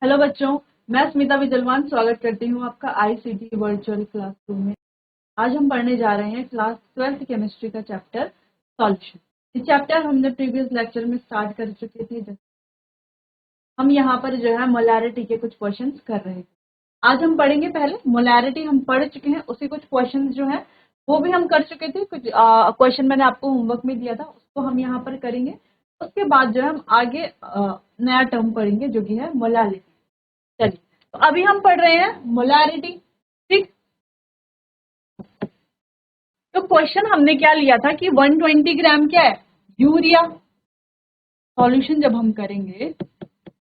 Hello बच्चों, मैं स्मिता विजलवान स्वागत करती हूँ आपका आईसीटी वर्चुअल क्लासरूम में। आज हम पढ़ने जा रहे हैं क्लास 12th केमिस्ट्री का चैप्टर सॉल्यूशन। इस चैप्टर हमने प्रीवियस लेक्चर में स्टार्ट कर चुके थे। हम यहाँ पर जो है मोलैरिटी के कुछ क्वेश्चंस कर रहे हैं। आज हम पढ़ेंगे, पहले मोलैरिटी हम पढ़ चुके हैं, उसी कुछ क्वेश्चंस जो है वो भी हम कर चुके थे। कुछ क्वेश्चन मैंने आपको होमवर्क में दिया था, उसको हम यहाँ पर करेंगे। उसके बाद जो है हम आगे नया टर्म पढ़ेंगे जो कि है मोलैलिटी। चलिए, तो अभी हम पढ़ रहे हैं मोलैरिटी। ठीक, तो क्वेश्चन हमने क्या लिया था कि 120 ग्राम क्या है, यूरिया। सॉल्यूशन जब हम करेंगे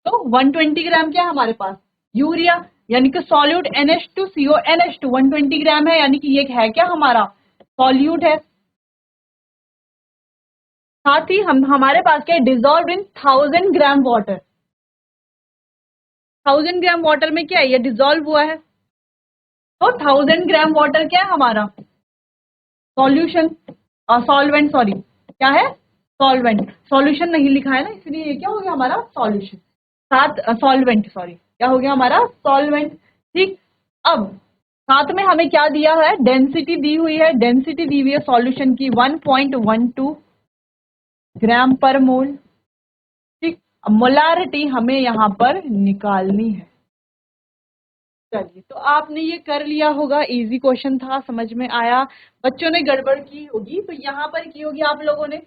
तो 120 ग्राम क्या है हमारे पास, यूरिया, यानी कि सॉल्यूट NH2CO NH2 120 ग्राम है, यानी कि ये है क्या हमारा सॉल्यूट है। साथ ही हम हमारे पास क्या है, dissolve in 1000 gram water. 1000 gram water में क्या है, ये डिजॉल्व हुआ है। तो 1000 ग्राम वाटर क्या है हमारा सॉल्यूशन, सॉल्वेंट, सॉरी क्या है सॉल्वेंट। सॉल्यूशन नहीं लिखा है ना, इसलिए ये क्या हो गया हमारा सॉल्यूशन। साथ सॉल्वेंट, सॉरी क्या हो गया हमारा सॉल्वेंट। ठीक, अब साथ में हमें क्या दिया है, डेंसिटी दी हुई है। डेंसिटी दी हुई है सॉल्यूशन की 1.12 ग्राम पर मोल। ठीक, अब मोलारिटी हमें यहाँ पर निकालनी है। चलिए, तो आपने ये कर लिया होगा, इजी क्वेश्चन था, समझ में आया। बच्चों ने गड़बड़ की होगी, तो यहाँ पर की होगी आप लोगों ने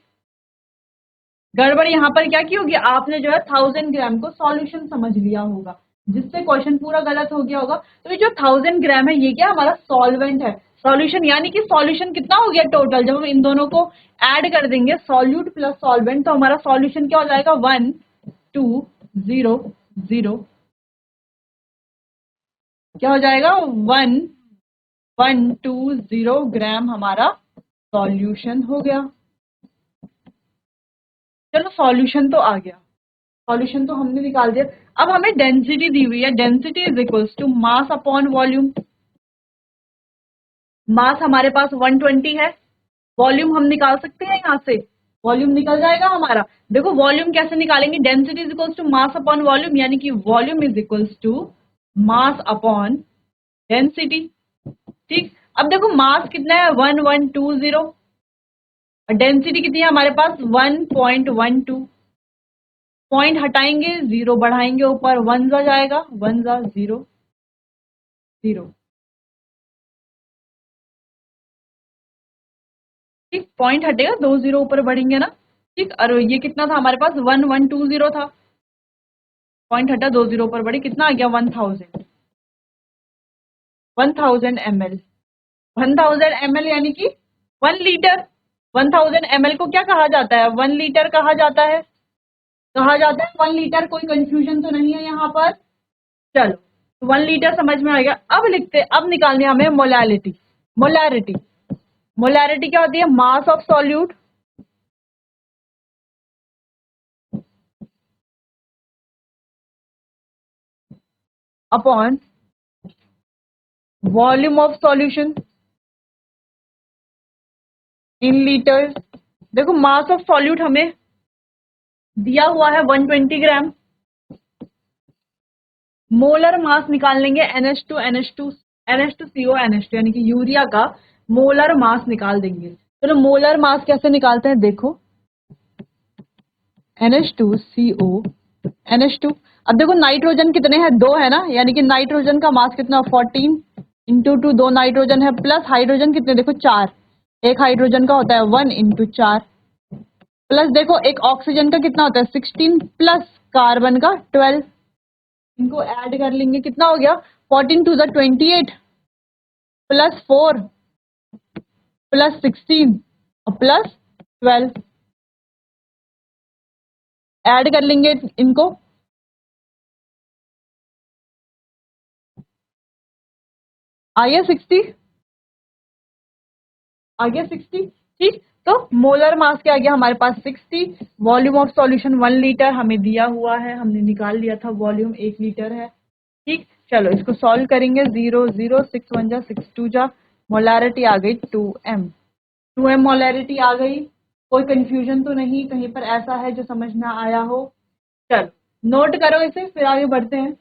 गड़बड़। यहाँ पर क्या की होगी, आपने जो है 1000 ग्राम को सॉल्यूशन समझ लिया होगा, जिससे क्वेश्चन पूरा गलत हो गया होगा। तो ये जो 1000 ग्राम है ये क्या हमारा सॉल्वेंट है, सॉल्यूशन, यानी कि सॉल्यूशन कितना हो गया टोटल। जब हम इन दोनों को ऐड कर देंगे सॉल्यूट प्लस सॉल्वेंट, तो हमारा सॉल्यूशन क्या हो जाएगा 1200, क्या हो जाएगा 1120 ग्राम हमारा सॉल्यूशन हो गया। चलो, सॉल्यूशन तो आ गया, सॉल्यूशन तो हमने निकाल दिया। अब हमें डेंसिटी दी हुई है, density is equals to mass upon volume. Mass हमारे पास 120 है, वॉल्यूम हम निकाल सकते हैं यहाँ से, वॉल्यूम निकल जाएगा हमारा। देखो वॉल्यूम कैसे निकालेंगे, density is equals to mass upon volume, यानी कि volume is equals to mass upon density. ठीक, अब देखो मास कितना है 1120 और डेंसिटी कितनी है हमारे पास 1.12। पॉइंट हटाएंगे, जीरो बढ़ाएंगे ऊपर, वन जा जाएगा, वन जा जीरो, जीरो। ठीक, पॉइंट हटेगा, दो जीरो ऊपर बढ़ेंगे ना। ठीक, और ये कितना था हमारे पास 1120 था, पॉइंट हटा, दो जीरो ऊपर बढ़ी, कितना आ गया 1000, 1000 ml। 1000 ml यानी कि 1 लीटर। 1000 ml को क्या कहा जाता है, 1 लीटर कहा जाता है, कहा जाता है 1 लीटर। कोई कंफ्यूजन तो नहीं है यहाँ पर। चलो, तो 1 लीटर समझ में आ गया। अब लिखते, अब निकालनी है हमें मोलैलिटी। मोलैरिटी, मोलैरिटी क्या होती है, मास of solute upon volume of solution in litre. देखो मास ऑफ सॉल्यूट हमें दिया हुआ है 120 ग्राम। मोलर मास निकाल लेंगे NH2CO NH2 यानी कि यूरिया का मोलर मास निकाल देंगे। चलो, मोलर मास कैसे निकालते हैं देखो, NH2CO NH2। अब देखो नाइट्रोजन कितने हैं, दो है ना, यानी कि नाइट्रोजन का मास कितना 14 इंटू टू, दो नाइट्रोजन है, प्लस हाइड्रोजन कितने देखो 4, एक हाइड्रोजन का होता है 1 इंटू 4, प्लस देखो एक ऑक्सीजन का कितना होता है 16, प्लस कार्बन का 12। इनको ऐड कर लेंगे, कितना हो गया 14 टू द 28, प्लस 4, प्लस 16 और प्लस 12। ऐड कर लेंगे इनको, आ गया 60, आ गया 60। ठीक, तो मोलर मास क्या आ गया हमारे पास 60। वॉल्यूम ऑफ सॉल्यूशन 1 लीटर हमें दिया हुआ है, हमने निकाल लिया था, वॉल्यूम 1 लीटर है। ठीक, चलो इसको सॉल्व करेंगे, 0 0 6 1 जा 6 2 जा, मोलैरिटी आ गई 2m। 2m मोलैरिटी आ गई। कोई कंफ्यूजन तो नहीं कहीं पर ऐसा है जो समझ ना आया हो। चलो नोट करो इसे, फिर आगे बढ़ते हैं।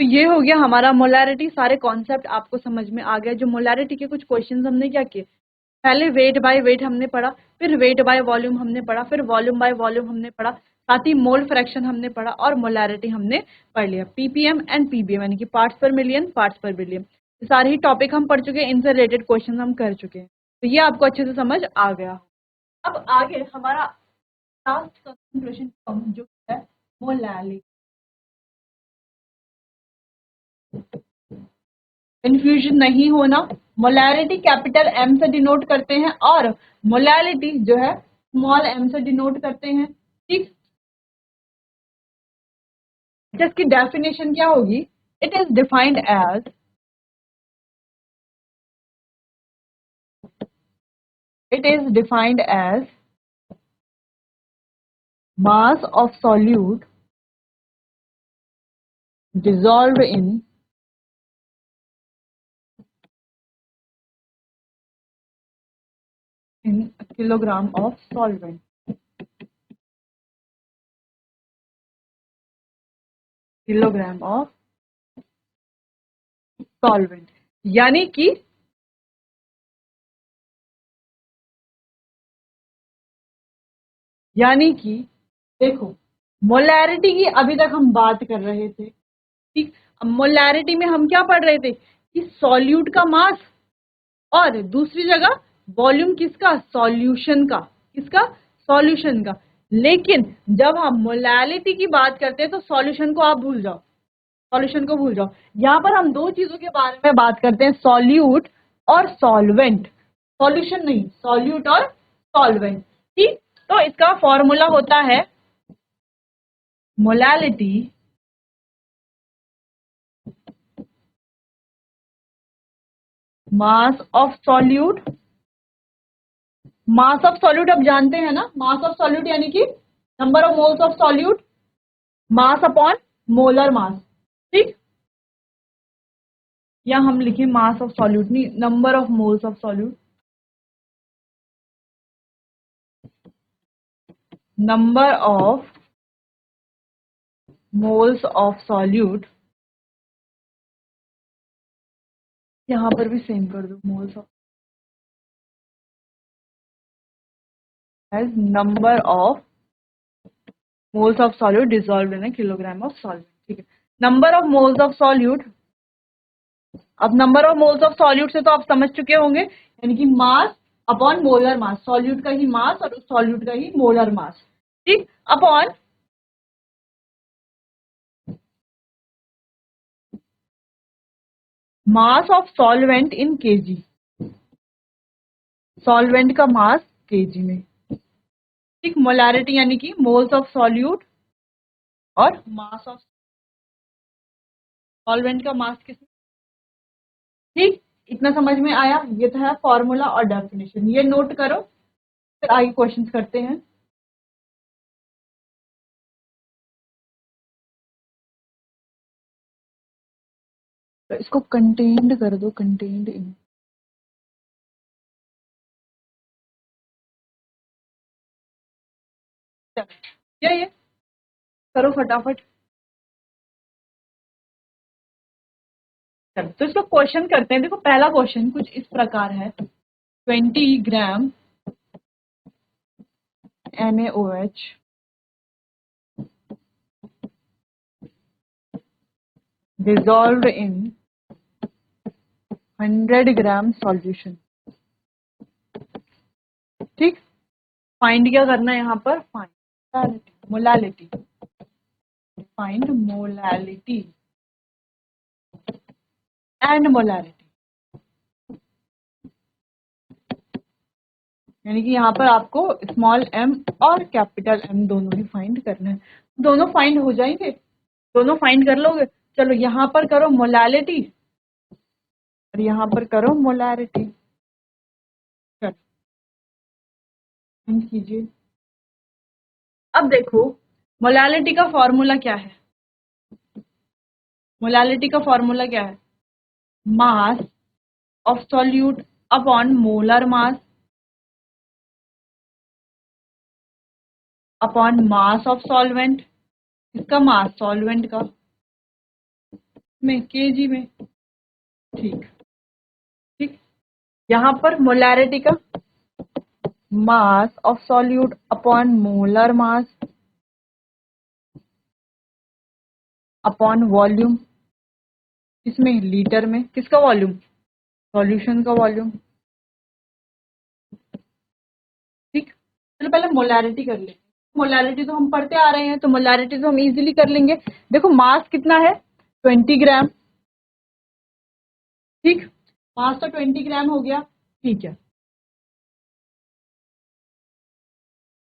तो ये हो गया हमारा मोलैरिटी। सारे कॉन्सेप्ट आपको समझ में आ गया। जो मोलैरिटी के कुछ क्वेश्चंस हमने क्या किए, पहले वेट बाय वेट हमने पढ़ा, फिर वेट बाय वॉल्यूम हमने पढ़ा, फिर वॉल्यूम बाय वॉल्यूम हमने पढ़ा, साथ ही मोल फ्रैक्शन हमने पढ़ा और मोलैरिटी हमने पढ़ लिया। पीपीएम एंड पीबीएम यानी कि पार्ट्स पर मिलियन, पार्ट्स पर बिलियन, सारे ही टॉपिक हम पढ़ चुके हैं, इनसे रिलेटेड क्वेश्चन हम कर चुके हैं। तो ये आपको अच्छे से समझ आ गया। अब आगे हमारा लास्ट कंसंट्रेशन जो है मोलैलिटी। कंफ्यूजन नहीं होना, मोलैरिटी कैपिटल एम से डिनोट करते हैं और मोलैलिटी जो है स्मॉल एम से डिनोट करते हैं। ठीक, जिसकी डेफिनेशन क्या होगी, it is defined as mass of solute dissolved in a kilogram of solvent. Kilogram of solvent, यानी कि देखो, मोलैरिटी की अभी तक हम बात कर रहे थे। ठीक, अब मोलैरिटी में हम क्या पढ़ रहे थे कि सॉल्यूट का मास और दूसरी जगह वॉल्यूम किसका, सॉल्यूशन का, किसका, सॉल्यूशन का। लेकिन जब हम मोलैलिटी की बात करते हैं तो सॉल्यूशन को आप भूल जाओ, सॉल्यूशन को भूल जाओ। यहाँ पर हम दो चीजों के बारे में बात करते हैं, सॉल्यूट और सॉल्वेंट, सॉल्यूशन नहीं, सॉल्यूट और सॉल्वेंट। ठीक, तो इसका फॉर्मूला होता है molality mass of solute. Mass of solute अब जानते हैं ना, मास ऑफ सॉल्यूट यानी कि number of moles of solute, mass upon molar mass. ठीक, या हम लिखें मास ऑफ सॉल्यूट नहीं, number of moles of solute, number of moles of solute. यहां पर भी सेम कर दो, moles of as number of moles of solute dissolve in a kilogram of solvent. ठीक है, number of moles of solute. अब number of moles of solute से तो आप समझ चुके होंगे, यानी कि mass upon molar mass, solute का ही मास और उस सॉल्यूट का ही मोलर मास। ठीक, upon mass of solvent in KG, solvent का मास केजी में। ठीक, मोलैरिटी यानी कि मोल्स ऑफ सॉल्यूट और मास ऑफ सॉल्वेंट का मास किस। ठीक, इतना समझ में आया। ये तो है फॉर्मूला और डेफिनेशन, ये नोट करो, फिर आगे क्वेश्चंस करते हैं। तो इसको कंटेन्ड कर दो, कंटेन्ड इन। क्या ये करो फटाफट। चलो तो इसको क्वेश्चन करते हैं। देखो पहला क्वेश्चन कुछ इस प्रकार है, 20 ग्राम NaOH dissolved in 100 gram solution. ठीक, फाइंड क्या करना है यहाँ पर, find molality, find molality and molarity. यानी कि यहाँ पर आपको स्मॉल m और कैपिटल M दोनों ही फाइंड करना है। दोनों फाइंड हो जाएंगे, दोनों फाइंड कर लोगे। चलो यहाँ पर करो मोलैलिटी और यहाँ पर करो मोलैरिटी, फाइंड कीजिए। अब देखो मोलैलिटी का फॉर्मूला क्या है, मोलैलिटी का फॉर्मूला क्या है, मास of solute upon molar mass upon mass of solvent, इसका मास सॉल्वेंट का। में केजी में। ठीक ठीक। यहाँ पर मोलैरिटी का मास of solute upon molar mass upon volume, किसमें, लीटर में। किसका वॉल्यूम, सॉल्यूशन का वॉल्यूम। ठीक। चलो पहले मोलैरिटी कर लेंगे। मोलैरिटी तो हम पढ़ते आ रहे हैं, तो मोलैरिटी तो हम इजीली कर लेंगे। देखो मास कितना है, 20 ग्राम। ठीक, मास तो 20 ग्राम हो गया। ठीक है,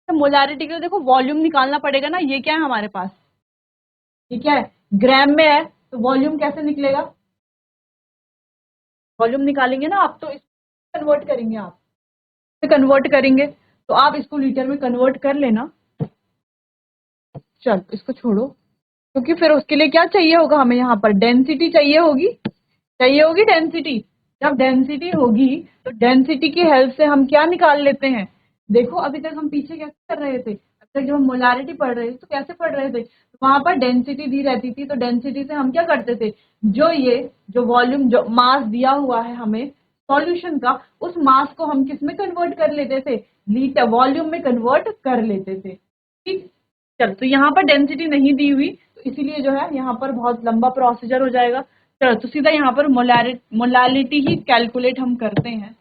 तो मोलैरिटी के लिए देखो वॉल्यूम निकालना पड़ेगा ना। ये क्या है हमारे पास, ये क्या है, ग्राम में है, तो वॉल्यूम कैसे निकलेगा, वॉल्यूम निकालेंगे ना आप, तो इसको कन्वर्ट करेंगे, आप कन्वर्ट करेंगे, तो आप इसको लीटर में कन्वर्ट कर लेना। चल इसको छोड़ो, क्योंकि फिर उसके लिए क्या चाहिए होगा हमें, यहाँ पर डेंसिटी चाहिए होगी डेंसिटी। जब डेंसिटी होगी तो डेंसिटी की हेल्प से हम क्या निकाल लेते हैं। देखो अभी तक हम पीछे कैसे कर रहे थे, अब तक जब हम मोलारिटी पढ़ रहे थे तो कैसे पढ़ रहे थे, तो वहां पर डेंसिटी दी रहती थी, तो डेंसिटी से हम क्या करते थे, जो वॉल्यूम, जो मास दिया हुआ है हमें सॉल्यूशन का, उस मास को हम किस में कन्वर्ट कर लेते थे, लीटर वॉल्यूम में कन्वर्ट कर लेते थे। ठीक। चल तो यहाँ पर डेंसिटी नहीं दी हुई, तो इसीलिए जो है यहाँ पर बहुत लंबा प्रोसीजर हो जाएगा। चलो तो सीधा यहाँ पर मोलालिटी ही कैलकुलेट हम करते हैं।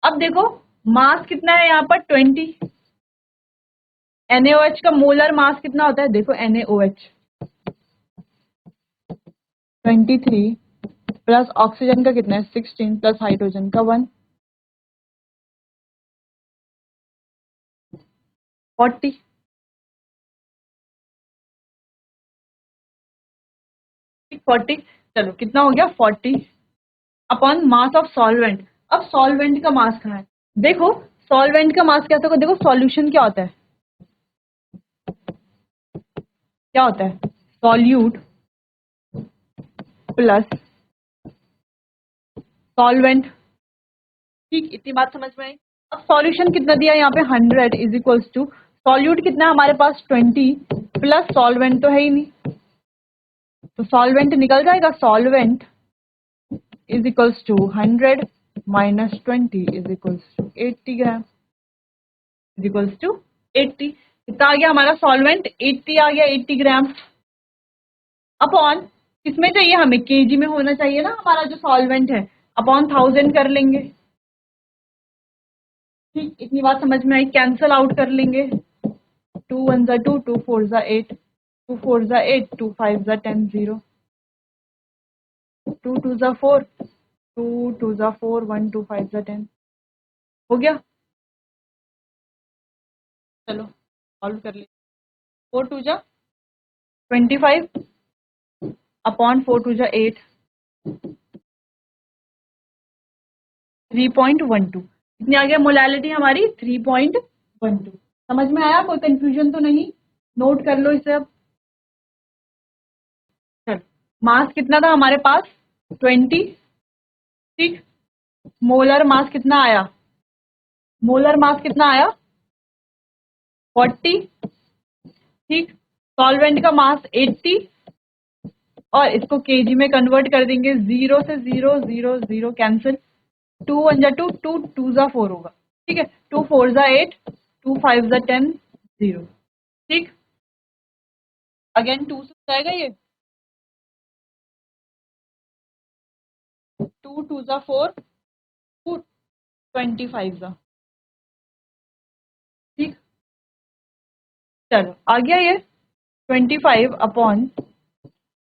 अब देखो मास कितना है यहाँ पर 20। NaOH का मोलर मास कितना होता है, देखो NaOH 23 प्लस ऑक्सीजन का कितना है 16 प्लस हाइड्रोजन का 1 40। ठीक 40। चलो कितना हो गया 40 अपॉन मास ऑफ सॉल्वेंट। अब सॉल्वेंट का मास कहाँ है, देखो सॉल्वेंट का मास क्या होता है, देखो सॉल्यूशन क्या होता है, क्या होता है, सॉल्यूट प्लस सॉल्वेंट। ठीक, इतनी बात समझ में आई। अब सॉल्यूशन कितना दिया यहाँ पे 100 इज इक्वल्स टू सॉल्यूट कितना है हमारे पास 20 प्लस सॉल्वेंट तो है ही नहीं, तो सॉल्वेंट निकल जाएगा, solvent is equals to 100 minus 20 is equals to 80 gram is equals to 80। कितना आ गया हमारा सॉल्वेंट, 80 आ गया, 80 ग्राम अपॉन किसमें चाहिए हमें, केजी में होना चाहिए ना हमारा जो सॉल्वेंट है, अपॉन 1000 कर लेंगे। ठीक, इतनी बात समझ में आई, कैंसल आउट कर लेंगे, 2 1 जा 2, 2 4 जा 8, 2 4 जा 8, 2 5 जा 10, 0, 2 2 जा 4, 2 2 जा 4, 1 2 5 जा 10 हो गया। चलो सॉल्व कर ले, 4 2 जा 25 अपॉन 4 2 जा 8, 3.12। कितनी आ गया मोलालिटी हमारी 3.12। समझ में आया, कोई कंफ्यूजन तो नहीं, नोट कर लो इसे अब। चल मास कितना था हमारे पास 20। ठीक, मोलर मास कितना आया, मोलर मास कितना आया 40। ठीक, सॉल्वेंट का मास 80 और इसको केजी में कन्वर्ट कर देंगे, 0 से 0 0 0 कैंसिल, 2 1 जा 2, 2 2 जा 4 होगा। ठीक है, 2 4 जा 8, 2 5 जा 10, 0। ठीक, अगेन 2 से जाएगा ये, 2 2 जा 4, 2 25 जा। ठीक, चलो आ गया ये 25 अपॉन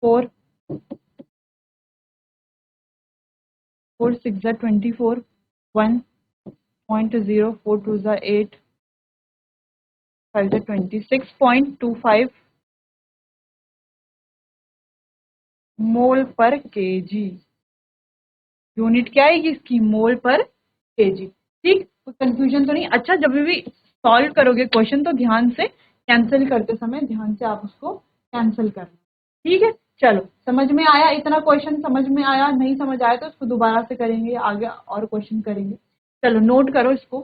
4, 4 6 जा 24, 1.0, 4 2 जा 8, 5 जा 26.25 मोल पर केजी। यूनिट क्या आएगी इसकी, मोल पर केजी। ठीक, तो कंफ्यूजन तो नहीं। अच्छा जब भी सॉल्व करोगे क्वेश्चन तो ध्यान से कैंसिल करते समय ध्यान से आप उसको कैंसिल करना। ठीक है, चलो समझ में आया, इतना क्वेश्चन समझ में आया, नहीं समझ आया तो उसको दोबारा से करेंगे, आगे और क्वेश्चन करेंगे। चलो नोट करो इसको।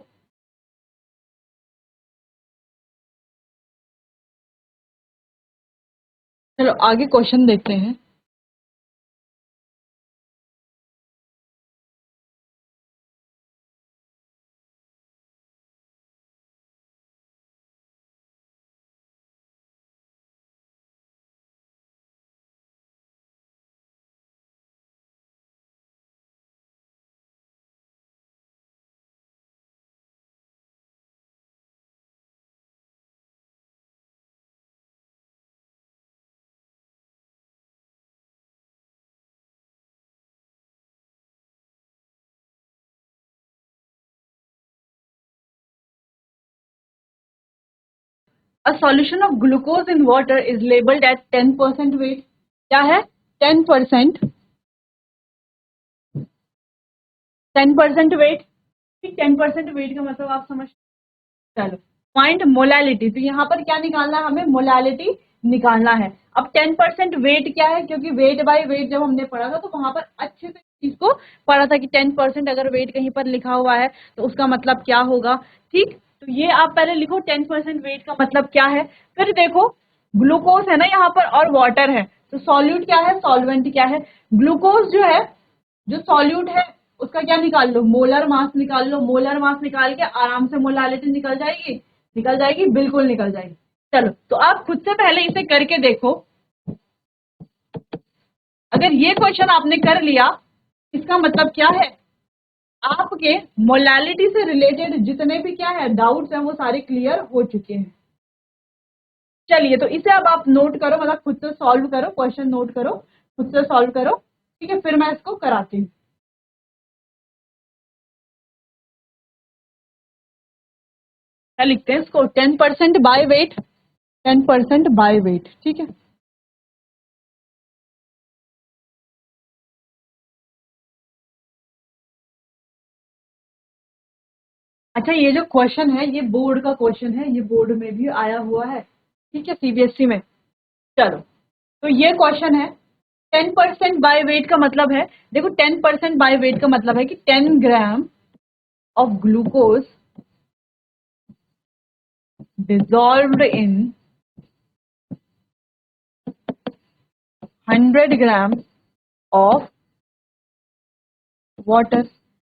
चलो आगे क्वेश्चन देखते हैं। A solution of glucose in water is labelled at 10% weight. क्या है? 10%, 10% वेट। ठीक, 10% वेट का मतलब आप समझ। चलो, फाइंड मोलैलिटी। तो यहाँ पर क्या निकालना है हमें? मोलैलिटी निकालना है। अब 10% वेट क्या है? क्योंकि वेट बाय वेट जब हमने पढ़ा था तो वहां पर अच्छे से चीज को पढ़ा था कि 10% अगर वेट कहीं पर लिखा हुआ है तो उसका मतलब क्या होगा। ठीक, तो ये आप पहले लिखो 10% वेट का मतलब क्या है। फिर देखो, ग्लूकोज है ना यहाँ पर और वाटर है, तो सॉल्यूट क्या है, सॉल्वेंट क्या है। ग्लूकोज जो है, जो सॉल्यूट है, उसका क्या निकाल लो? मोलर मास निकाल लो। मोलर मास निकाल के आराम से मोलालिटी निकल जाएगी। निकल जाएगी, बिल्कुल निकल जाएगी। चलो, तो आप खुद से पहले इसे करके देखो। अगर ये क्वेश्चन आपने कर लिया, इसका मतलब क्या है? आपके मोलालिटी से रिलेटेड जितने भी क्या है डाउट्स हैं वो सारे क्लियर हो चुके हैं। चलिए, तो इसे अब आप नोट करो, मतलब खुद से सॉल्व करो, क्वेश्चन नोट करो, खुद से सॉल्व करो। ठीक है, फिर मैं इसको कराती हूँ। क्या लिखते हैं इसको? 10% बाय वेट, 10% बाय वेट। ठीक है, अच्छा, ये जो क्वेश्चन है ये बोर्ड का क्वेश्चन है, ये बोर्ड में भी आया हुआ है। ठीक है, सीबीएसई में। चलो, तो ये क्वेश्चन है 10% बाय वेट का मतलब है, देखो 10% बाय वेट का मतलब है कि 10 gram of glucose dissolved in 100 gram of water.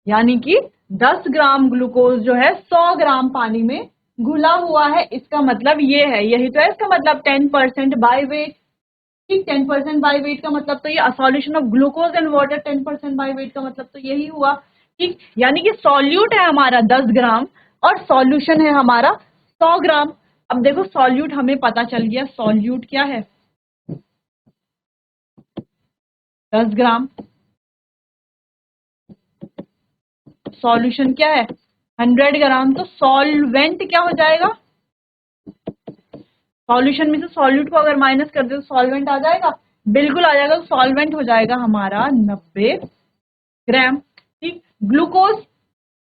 यानी कि 10 ग्राम ग्लूकोज जो है 100 ग्राम पानी में घुला हुआ है। इसका मतलब ये है, यही तो है इसका मतलब 10% बाय वेट। ठीक, 10% बाय वेट का मतलब तो ये solution of glucose and water 10% by weight का मतलब तो यही हुआ। ठीक, यानी कि सॉल्यूट है हमारा 10 ग्राम और सॉल्यूशन है हमारा 100 ग्राम। अब देखो, सॉल्यूट हमें पता चल गया, सॉल्यूट क्या है? 10 ग्राम। सॉल्यूशन क्या है? 100 ग्राम। तो सॉल्वेंट क्या हो जाएगा? सॉल्यूशन में से सॉल्यूट को अगर माइनस कर दे तो सॉल्वेंट आ जाएगा, बिल्कुल आ जाएगा। सॉल्वेंट हो जाएगा हमारा 90 ग्राम। ठीक, ग्लूकोज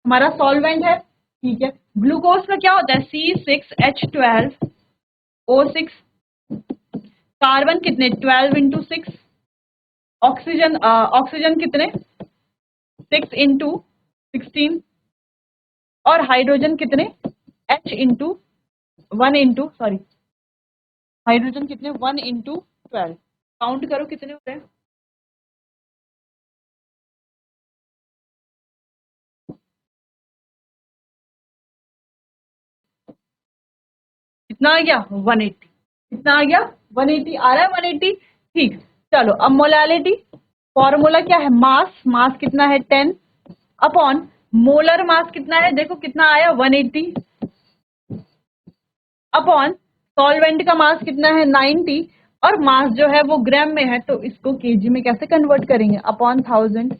हमारा सॉल्वेंट है। ठीक है, ग्लूकोज का क्या होता है? C6H12O6। कार्बन कितने? 12 × 6। ऑक्सीजन, ऑक्सीजन कितने? 6 × 16। और हाइड्रोजन कितने? H × 1 × हाइड्रोजन कितने? 1 × 12। काउंट करो कितने होते हैं। कितना आ गया? 180। कितना आ गया? 180 आ रहा है, 180। ठीक, चलो, अब मोलालिटी फॉर्मूला क्या है? मास, मास कितना है? 10 अपॉन मोलर मास कितना है? देखो कितना आया, 180 अपॉन सॉल्वेंट का मास कितना है? 90। और मास जो है वो ग्राम में है, तो इसको केजी में कैसे कन्वर्ट करेंगे? अपॉन 1000।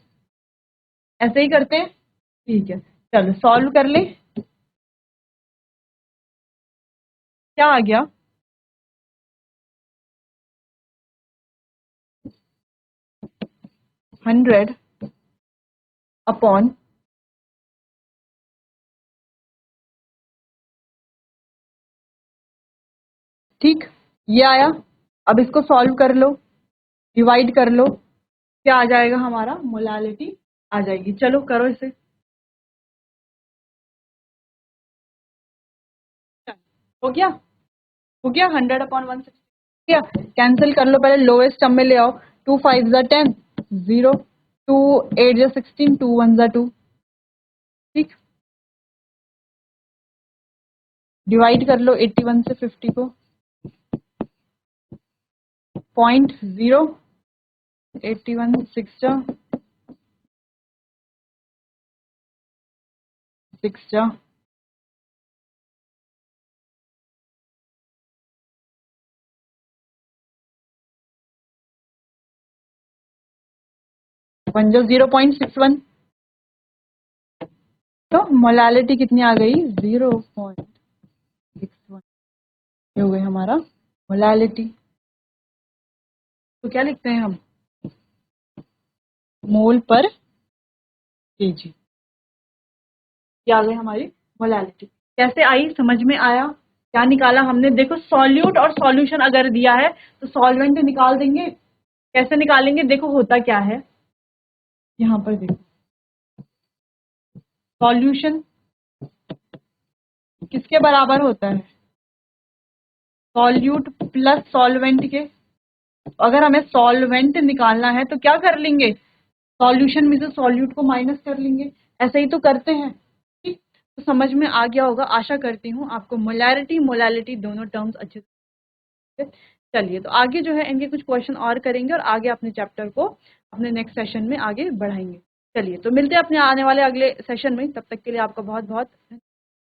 ऐसे ही करते हैं। ठीक है, चलो सॉल्व कर ले। क्या आ गया? 100 अपॉन, ठीक, ये आया। अब इसको सॉल्व कर लो, डिवाइड कर लो, क्या आ जाएगा? हमारा मोलालिटी आ जाएगी। चलो करो इसे। हो गया? हो गया, 100/160 गया। कैंसिल कर लो, पहले लोएस्ट टर्म में ले आओ। 2 5 ज़ा 10, 0। 2 8 ज़ा 16, 2 1 ज़ा 2। ठीक, डिवाइड कर लो 81 से 50 को। 0.0, 81 6 जा 6 जा 1 जा 0.61। तो मोलालिटी कितनी आ गई? 0.61। ये हो गई हमारा मोलालिटी। तो क्या लिखते हैं हम, मोल पर केजी। ये आ गई हमारी मोलालिटी। कैसे आई, समझ में आया? क्या निकाला हमने? देखो सॉल्यूट और सॉल्यूशन अगर दिया है तो सॉल्वेंट निकाल देंगे। कैसे निकालेंगे, देखो होता क्या है, यहाँ पर देखो सॉल्यूशन किसके बराबर होता है, सॉल्यूट प्लस सॉल्वेंट के। अगर हमें सॉल्वेंट निकालना है तो क्या कर लेंगे, सॉल्यूशन में से सॉल्यूट को माइनस कर लेंगे। ऐसे ही तो करते हैं। ठीक, तो समझ में आ गया होगा, आशा करती हूँ आपको मोलैरिटी मोलालिटी दोनों टर्म्स अच्छे से। चलिए तो आगे जो है इनके कुछ क्वेश्चन और करेंगे और आगे अपने चैप्टर को अपने नेक्स्ट सेशन में आगे बढ़ाएंगे। चलिए तो मिलते हैं अपने आने वाले अगले सेशन में, तब तक के लिए आपका बहुत बहुत